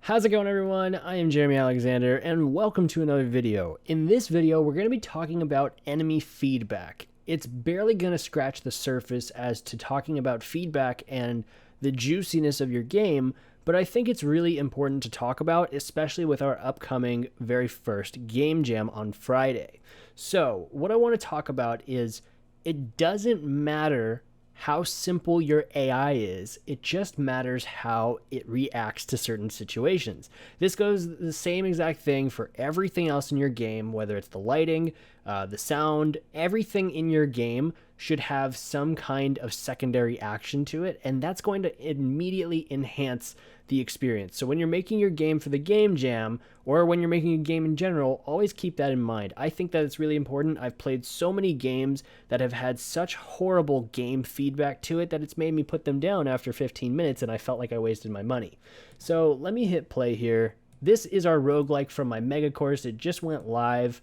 How's it going, everyone? I am Jeremy Alexander, and welcome to another video. In this video, we're going to be talking about enemy feedback. It's barely going to scratch the surface as to talking about feedback and the juiciness of your game, but I think it's really important to talk about, especially with our upcoming very first game jam on Friday. So, what I want to talk about is it doesn't matter how simple your AI is, it just matters how it reacts to certain situations. This goes the same exact thing for everything else in your game, whether it's the lighting, the sound, everything in your game should have some kind of secondary action to it, and that's going to immediately enhance the experience. So when you're making your game for the game jam, or when you're making a game in general, always keep that in mind. I think that it's really important. I've played so many games that have had such horrible game feedback to it that it's made me put them down after 15 minutes and I felt like I wasted my money. So let me hit play here. This is our roguelike from my mega course. It just went live,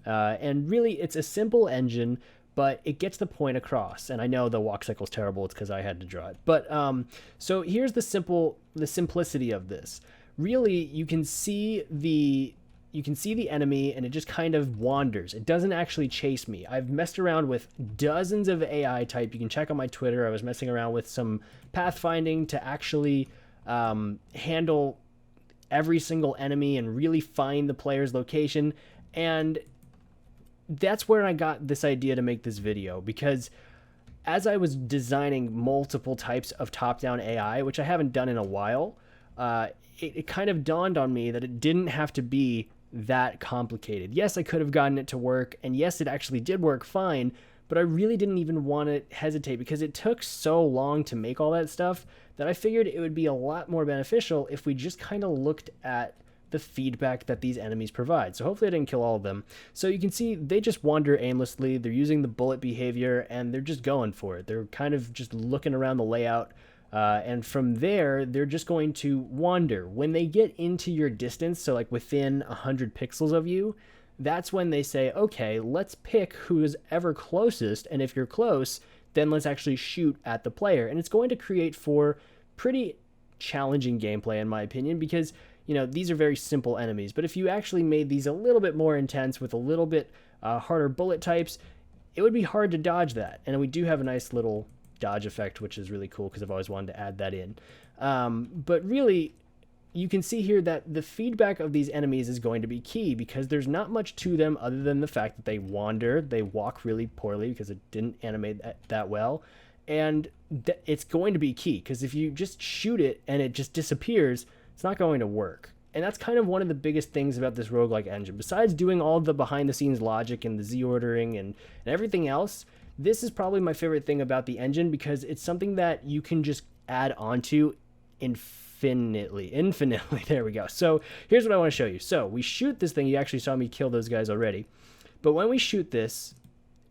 and really it's a simple engine, but it gets the point across. And I know the walk cycle is terrible. It's because I had to draw it. But so here's the simplicity of this. Really, you can see the enemy and it just kind of wanders. It doesn't actually chase me. I've messed around with dozens of AI type. You can check on my Twitter. I was messing around with some pathfinding to actually handle every single enemy and really find the player's location. And that's where I got this idea to make this video, because as I was designing multiple types of top-down AI, which I haven't done in a while, it kind of dawned on me that it didn't have to be that complicated. Yes, I could have gotten it to work, and yes, it actually did work fine, but I really didn't even want to hesitate because it took so long to make all that stuff that I figured it would be a lot more beneficial if we just kind of looked at the feedback that these enemies provide. So hopefully I didn't kill all of them. So you can see they just wander aimlessly. They're using the bullet behavior and they're just going for it. They're kind of just looking around the layout. And from there, they're just going to wander. When they get into your distance, so like within 100 pixels of you, that's when they say, okay, let's pick who's ever closest. And if you're close, then let's actually shoot at the player. And it's going to create for pretty challenging gameplay, in my opinion, because you know, these are very simple enemies, but if you actually made these a little bit more intense with a little bit harder bullet types, it would be hard to dodge that. And we do have a nice little dodge effect, which is really cool because I've always wanted to add that in. But really, you can see here that the feedback of these enemies is going to be key because there's not much to them other than the fact that they wander, they walk really poorly because it didn't animate that well. And it's going to be key because if you just shoot it and it just disappears, it's not going to work. And that's kind of one of the biggest things about this roguelike engine. Besides doing all the behind-the-scenes logic and the Z-ordering and everything else, this is probably my favorite thing about the engine because it's something that you can just add onto infinitely. There we go. So here's what I want to show you. So we shoot this thing. You actually saw me kill those guys already. But when we shoot this,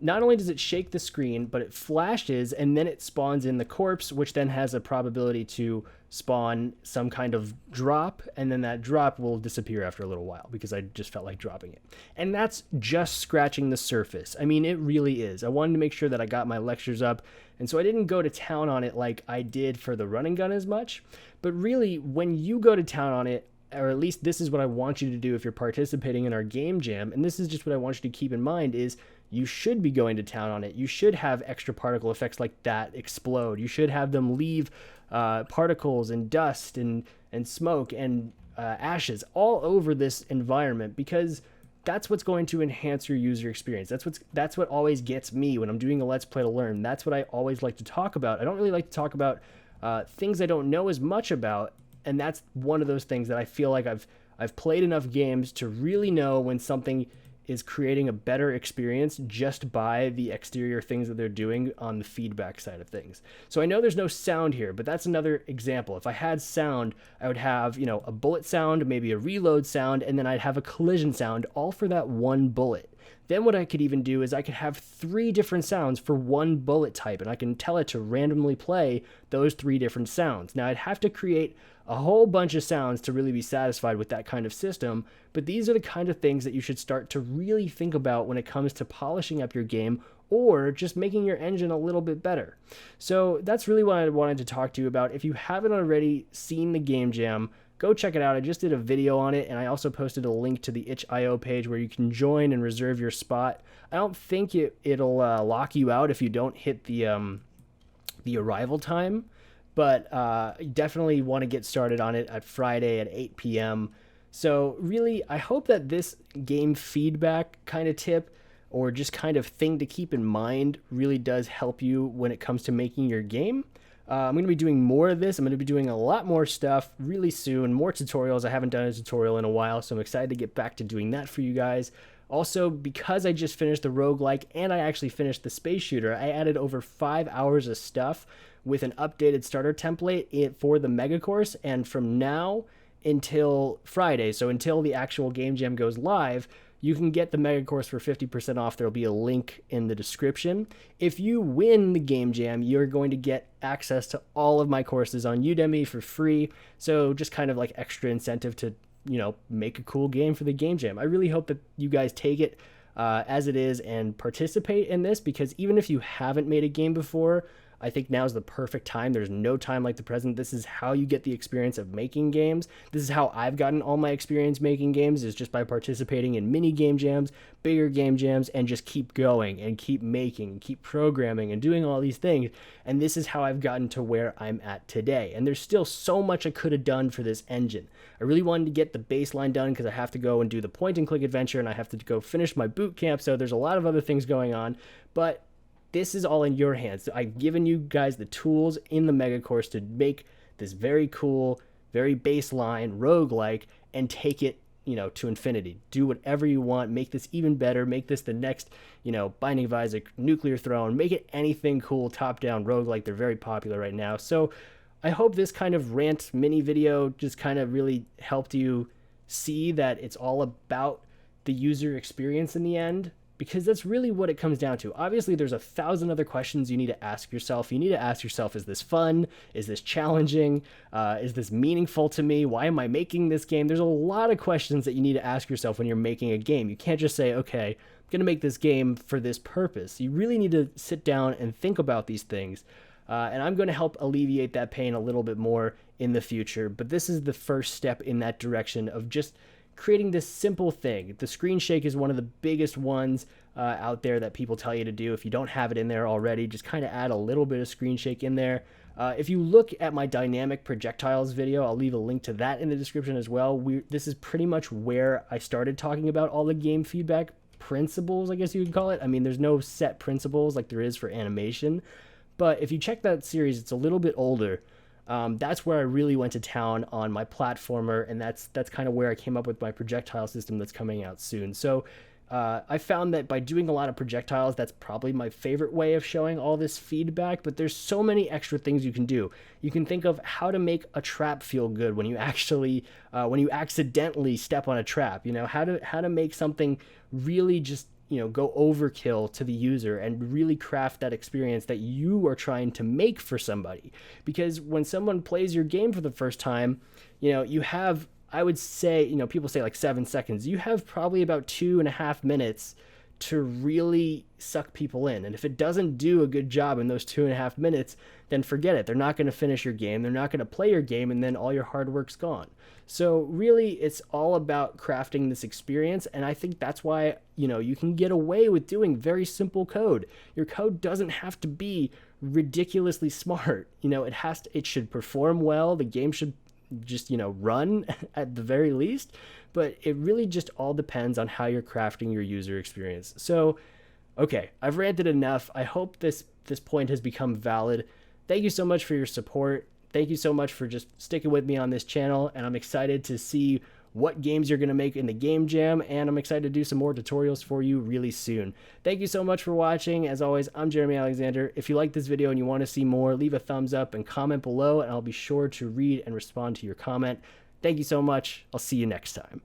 not only does it shake the screen, but it flashes and then it spawns in the corpse, which then has a probability to spawn some kind of drop, and then that drop will disappear after a little while because I just felt like dropping it. And that's just scratching the surface. I mean, it really is. I wanted to make sure that I got my lectures up, and so I didn't go to town on it like I did for the running gun as much. But really, when you go to town on it, or at least this is what I want you to do if you're participating in our game jam, and this is just what I want you to keep in mind, is you should be going to town on it. You should have extra particle effects like that explode. You should have them leave particles and dust and smoke and ashes all over this environment because that's what's going to enhance your user experience. That's what always gets me when I'm doing a Let's Play to learn. That's what I always like to talk about. I don't really like to talk about things I don't know as much about, and that's one of those things that I feel like I've played enough games to really know when something is creating a better experience just by the exterior things that they're doing on the feedback side of things. So I know there's no sound here, but that's another example. If I had sound, I would have, you know, a bullet sound, maybe a reload sound, and then I'd have a collision sound, all for that one bullet. Then what I could even do is I could have 3 different sounds for one bullet type, and I can tell it to randomly play those 3 different sounds. Now I'd have to create a whole bunch of sounds to really be satisfied with that kind of system, but these are the kind of things that you should start to really think about when it comes to polishing up your game or just making your engine a little bit better. So that's really what I wanted to talk to you about. If you haven't already seen the game jam, go check it out. I just did a video on it, and I also posted a link to the itch.io page where you can join and reserve your spot. I don't think it'll lock you out if you don't hit the arrival time, but definitely want to get started on it at Friday at 8 p.m. So really, I hope that this game feedback kind of tip or just kind of thing to keep in mind really does help you when it comes to making your game. I'm going to be doing more of this. I'm going to be doing a lot more stuff really soon, more tutorials. I haven't done a tutorial in a while, so I'm excited to get back to doing that for you guys. Also, because I just finished the roguelike and I actually finished the space shooter, I added over 5 hours of stuff with an updated starter template for the mega course, and from now until Friday, so until the actual game jam goes live, you can get the mega course for 50% off. There'll be a link in the description. If you win the game jam, you're going to get access to all of my courses on Udemy for free. So just kind of like extra incentive to, make a cool game for the game jam. I really hope that you guys take it as it is and participate in this, because even if you haven't made a game before, I think now is the perfect time. There's no time like the present. This is how you get the experience of making games. This is how I've gotten all my experience making games, is just by participating in mini game jams, bigger game jams, and just keep going and keep making, keep programming and doing all these things. And this is how I've gotten to where I'm at today. And there's still so much I could have done for this engine. I really wanted to get the baseline done because I have to go and do the point and click adventure, and I have to go finish my boot camp. So there's a lot of other things going on, but this is all in your hands. I've given you guys the tools in the mega course to make this very cool, very baseline roguelike and take it, to infinity. Do whatever you want. Make this even better. Make this the next, Binding of Isaac, Nuclear Throne. Make it anything cool, top-down roguelike. They're very popular right now. So I hope this kind of rant mini video just kind of really helped you see that it's all about the user experience in the end, because that's really what it comes down to. Obviously, there's 1,000 other questions you need to ask yourself. You need to ask yourself, is this fun? Is this challenging? Is this meaningful to me? Why am I making this game? There's a lot of questions that you need to ask yourself when you're making a game. You can't just say, okay, I'm going to make this game for this purpose. You really need to sit down and think about these things. And I'm going to help alleviate that pain a little bit more in the future. But this is the first step in that direction of just creating this simple thing. The screen shake is one of the biggest ones out there that people tell you to do. If you don't have it in there already, just kind of add a little bit of screen shake in there. If you look at my dynamic projectiles video, I'll leave a link to that in the description as well. This is pretty much where I started talking about all the game feedback principles, I guess you could call it. I mean, there's no set principles like there is for animation, but if you check that series, it's a little bit older. That's where I really went to town on my platformer, and that's kind of where I came up with my projectile system that's coming out soon. So I found that by doing a lot of projectiles, that's probably my favorite way of showing all this feedback, but there's so many extra things you can do. You can think of how to make a trap feel good when you actually, when you accidentally step on a trap, how to make something really just, go overkill to the user and really craft that experience that you are trying to make for somebody. Because when someone plays your game for the first time, you have, I would say, people say like 7 seconds. You have probably about 2.5 minutes to really suck people in. And if it doesn't do a good job in those 2.5 minutes, then forget it. They're not going to finish your game. They're not going to play your game, and then all your hard work's gone. So really, it's all about crafting this experience, and I think that's why, you can get away with doing very simple code. Your code doesn't have to be ridiculously smart. It should perform well. The game should just, run at the very least, but it really just all depends on how you're crafting your user experience. So, okay, I've ranted enough. I hope this point has become valid. Thank you so much for your support. Thank you so much for just sticking with me on this channel, and I'm excited to see what games you're going to make in the game jam, and I'm excited to do some more tutorials for you really soon. Thank you so much for watching. As always, I'm Jeremy Alexander. If you like this video and you want to see more, leave a thumbs up and comment below, and I'll be sure to read and respond to your comment. Thank you so much. I'll see you next time.